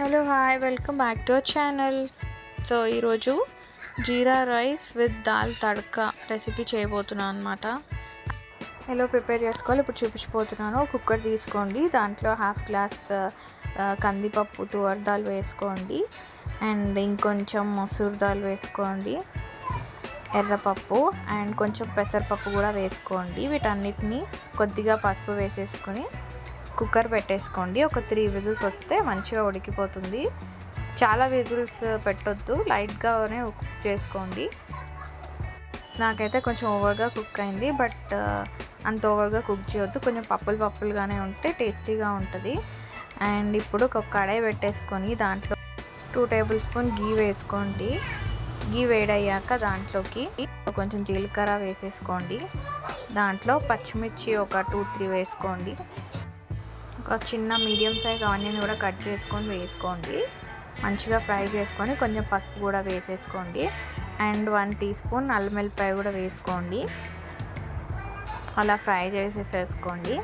Hello hi welcome back to our channel. So ఈరోజు jeera rice with dal tadka recipe చేయబోతున్నాను అనమాట. ఎలా ప్రిపేర్ చేసుకోవాలి ఇప్పుడు చూపించబోతున్నాను. కుక్కర్ తీసుకోండి, దాంట్లో హాఫ్ గ్లాస్ కందిపప్పు తువర్ దాల్ వేసుకోండి, అండ్ ఇంకొంచెం మసూర్ దాల్ వేసుకోండి, ఎర్రపప్పు అండ్ కొంచెం పెసరపప్పు కూడా వేసుకోండి. వీటన్నిటిని కొద్దిగా పసుపు వేసేసుకొని కుక్కర్ పెట్టేసుకోండి. ఒక 3 విజిల్స్ వస్తే మంచిగా ఉడికిపోతుంది. చాలా విజిల్స్ పెట్టొద్దు, లైట్గానే కుక్ చేసుకోండి. నాకైతే కొంచెం ఓవర్గా కుక్ అయింది, బట్ అంత ఓవర్గా కుక్ చేయొద్దు, కొంచెం పప్పులుగానే ఉంటే టేస్టీగా ఉంటుంది. అండ్ ఇప్పుడు ఒక కడాయి పెట్టేసుకొని దాంట్లో 2 టేబుల్ స్పూన్ గీ వేసుకోండి. గీ వేడయ్యాక దాంట్లోకి కొంచెం జీలకర్ర వేసేసుకోండి. దాంట్లో పచ్చిమిర్చి ఒక 2-3 వేసుకోండి. ఒక చిన్న మీడియం సైజ్ ఆనియన్ కూడా కట్ చేసుకొని వేసుకోండి. మంచిగా ఫ్రై చేసుకొని కొంచెం పసుపు కూడా వేసేసుకోండి. అండ్ 1 టీ స్పూన్ అల్లం వెల్లిపాయ కూడా వేసుకోండి. అలా ఫ్రై చేసేసుకోండి.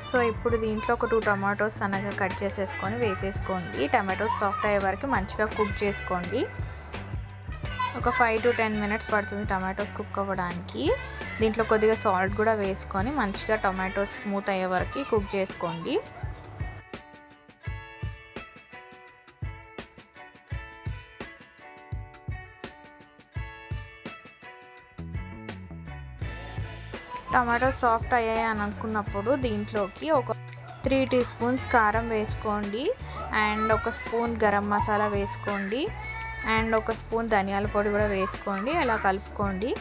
సో ఇప్పుడు దీంట్లో ఒక 2 టమాటోస్ సన్నగా కట్ చేసేసుకొని వేసేసుకోండి. టమాటోస్ సాఫ్ట్ అయ్యే వరకు మంచిగా కుక్ చేసుకోండి. ఒక 5 to 10 మినిట్స్ పడుతుంది టమాటోస్ కుక్ అవ్వడానికి. దీంట్లో కొద్దిగా సాల్ట్ కూడా వేసుకొని మంచిగా టమాటోస్ స్మూత్ అయ్యే వరకు కుక్ చేసుకోండి. టమాటోస్ సాఫ్ట్ అయ్యాయి అని అనుకున్నప్పుడు దీంట్లోకి ఒక 3 టీ స్పూన్స్ కారం వేసుకోండి, అండ్ ఒక స్పూన్ గరం మసాలా వేసుకోండి, అండ్ ఒక స్పూన్ ధనియాల పొడి కూడా వేసుకోండి. అలా కలుపుకొని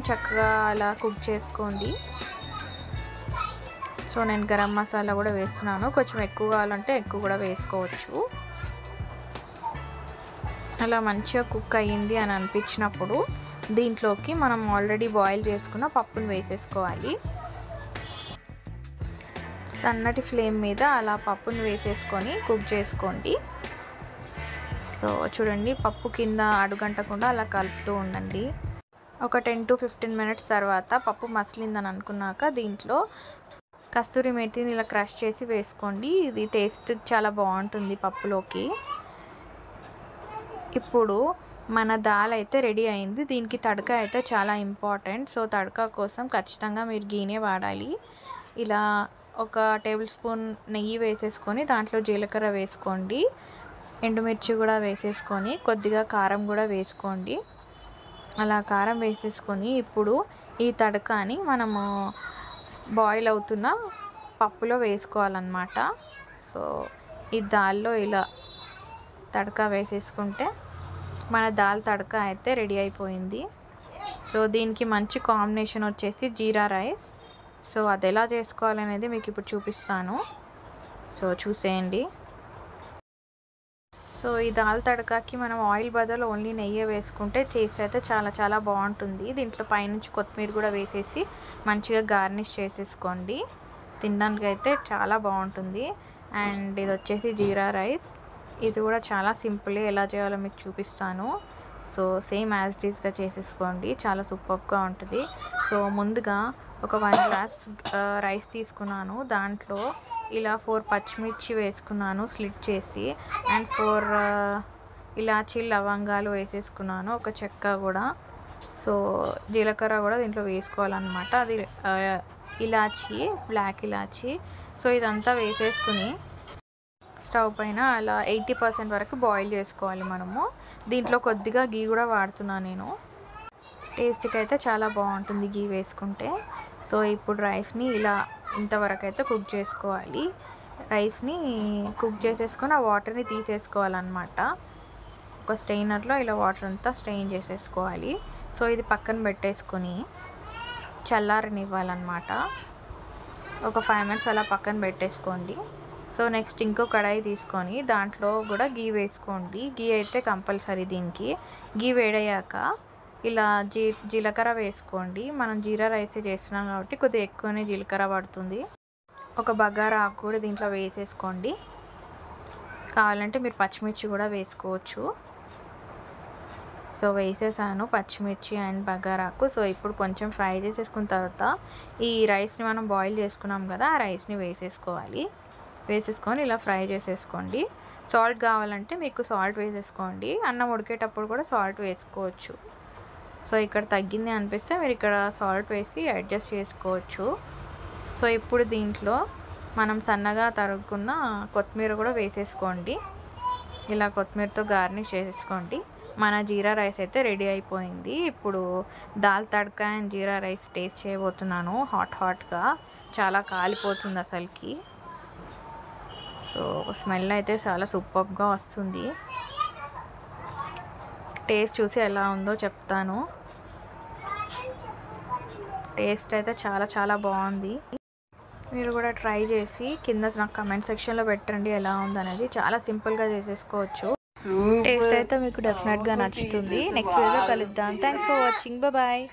చక్కగా అలా కుక్ చేసుకోండి. సో నేను గరం మసాలా కూడా వేస్తున్నాను, కొంచెం ఎక్కువ కావాలంటే ఎక్కువ కూడా వేసుకోవచ్చు. అలా మంచిగా కుక్ అయ్యింది అని అనిపించినప్పుడు దీంట్లోకి మనం ఆల్రెడీ బాయిల్ చేసుకున్న పప్పును వేసేసుకోవాలి. సన్నటి ఫ్లేమ్ మీద అలా పప్పును వేసేసుకొని కుక్ చేసుకోండి. సో చూడండి, పప్పు కింద అడుగంటకుండా అలా కలుపుతూ ఉండండి. ఒక 10 to 15 మినిట్స్ తర్వాత పప్పు మసిలిందని అనుకున్నాక దీంట్లో కస్తూరి మేతిని ఇలా క్రష్ చేసి వేసుకోండి. ఇది టేస్ట్ చాలా బాగుంటుంది పప్పులోకి. ఇప్పుడు మన దాల్ అయితే రెడీ అయింది. దీనికి తడక అయితే చాలా ఇంపార్టెంట్. సో తడక కోసం ఖచ్చితంగా మీరు గీనే వాడాలి. ఇలా ఒక టేబుల్ స్పూన్ నెయ్యి వేసేసుకొని దాంట్లో జీలకర్ర వేసుకోండి, ఎండుమిర్చి కూడా వేసేసుకొని కొద్దిగా కారం కూడా వేసుకోండి. అలా కారం వేసేసుకొని ఇప్పుడు ఈ తడకాని మనము బాయిల్ అవుతున్న పప్పులో వేసుకోవాలన్నమాట. సో ఈ దాల్లో ఇలా తడకా వేసేసుకుంటే మన దాల్ తడక అయితే రెడీ అయిపోయింది. సో దీనికి మంచి కాంబినేషన్ వచ్చేసి జీరా రైస్. సో అది ఎలా చేసుకోవాలనేది మీకు ఇప్పుడు చూపిస్తాను. సో చూసేయండి. సో ఈ దాల్ తడకాకి మనం ఆయిల్ బదులు ఓన్లీ నెయ్యి వేసుకుంటే టేస్ట్ అయితే చాలా బాగుంటుంది. దీంట్లో పైనుంచి కొత్తిమీర కూడా వేసేసి మంచిగా గార్నిష్ చేసేసుకోండి. తినడానికి అయితే చాలా బాగుంటుంది. అండ్ ఇది వచ్చేసి జీరా రైస్. ఇది కూడా చాలా సింపుల్, ఎలా చేయాలో మీకు చూపిస్తాను. సో సేమ్ యాజ్ ఇట్ ఈస్గా చేసేసుకోండి, చాలా సూపర్గా ఉంటుంది. సో ముందుగా ఒక 1 గ్లాస్ రైస్ తీసుకున్నాను. దాంట్లో ఇలా 4 పచ్చిమిర్చి వేసుకున్నాను స్లిట్ చేసి, అండ్ 4 ఇలాచీ లవంగాలు వేసేసుకున్నాను, ఒక చెక్క కూడా. సో జీలకర్ర కూడా దీంట్లో వేసుకోవాలన్నమాట. అది ఇలాచీ, బ్లాక్ ఇలాచీ. సో ఇదంతా వేసేసుకుని స్టవ్ పైన అలా 80% వరకు బాయిల్ చేసుకోవాలి మనము. దీంట్లో కొద్దిగా గీ కూడా వాడుతున్నాను నేను. టేస్ట్కి అయితే చాలా బాగుంటుంది గీ వేసుకుంటే. సో ఇప్పుడు రైస్ని ఇలా ఇంతవరకు అయితే కుక్ చేసుకోవాలి. రైస్ని కుక్ చేసేసుకొని ఆ వాటర్ని తీసేసుకోవాలన్నమాట. ఒక స్ట్రెయినర్లో ఇలా వాటర్ అంతా స్ట్రెయిన్ చేసేసుకోవాలి. సో ఇది పక్కన పెట్టేసుకొని చల్లారనివ్వాలన్నమాట. ఒక 5 మినిట్స్ అలా పక్కన పెట్టేసుకోండి. సో నెక్స్ట్ ఇంకో కడాయి తీసుకొని దాంట్లో కూడా గీ వేసుకోండి. గీ అయితే కంపల్సరీ దీనికి. గీ వేడయ్యాక ఇలా జీలకర్ర వేసుకోండి. మనం జీరా రైస్ చేస్తున్నాం కాబట్టి కొద్దిగా ఎక్కువనే జీలకర్ర పడుతుంది. ఒక బగారా ఆకు కూడా దీంట్లో వేసేసుకోండి. కావాలంటే మీరు పచ్చిమిర్చి కూడా వేసుకోవచ్చు. సో వేసేసాను పచ్చిమిర్చి అండ్ బగారాకు. సో ఇప్పుడు కొంచెం ఫ్రై చేసేసుకున్న తర్వాత ఈ రైస్ని మనం బాయిల్ చేసుకున్నాం కదా, ఆ రైస్ని వేసేసుకోవాలి. వేసేసుకొని ఇలా ఫ్రై చేసేసుకోండి. సాల్ట్ కావాలంటే మీకు సాల్ట్ వేసేసుకోండి. అన్నం ఉడికేటప్పుడు కూడా సాల్ట్ వేసుకోవచ్చు. సో ఇక్కడ తగ్గింది అనిపిస్తే మీరు ఇక్కడ సాల్ట్ వేసి అడ్జస్ట్ చేసుకోవచ్చు. సో ఇప్పుడు దీంట్లో మనం సన్నగా తరుగుకున్న కొత్తిమీర కూడా వేసేసుకోండి. ఇలా కొత్తిమీరతో గార్నిష్ చేసేసుకోండి. మన జీరా రైస్ అయితే రెడీ అయిపోయింది. ఇప్పుడు dal tadka and jeera rice taste చేయబోతున్నాను. హాట్గా చాలా కాలిపోతుంది అసలుకి. సో స్మెల్ అయితే చాలా సూపర్గా వస్తుంది. టేస్ట్ చూసి ఎలా ఉందో చెప్తాను. టేస్ట్ అయితే చాలా బాగుంది. మీరు కూడా ట్రై చేసి కింద నాకు కమెంట్ సెక్షన్లో పెట్టండి ఎలా ఉందనేది. చాలా సింపుల్గా చేసేసుకోవచ్చు. టేస్ట్ అయితే మీకు డెఫినెట్గా నచ్చుతుంది. నెక్స్ట్ వీడియోలో కలుద్దాం. Thanks for watching. బాయ్.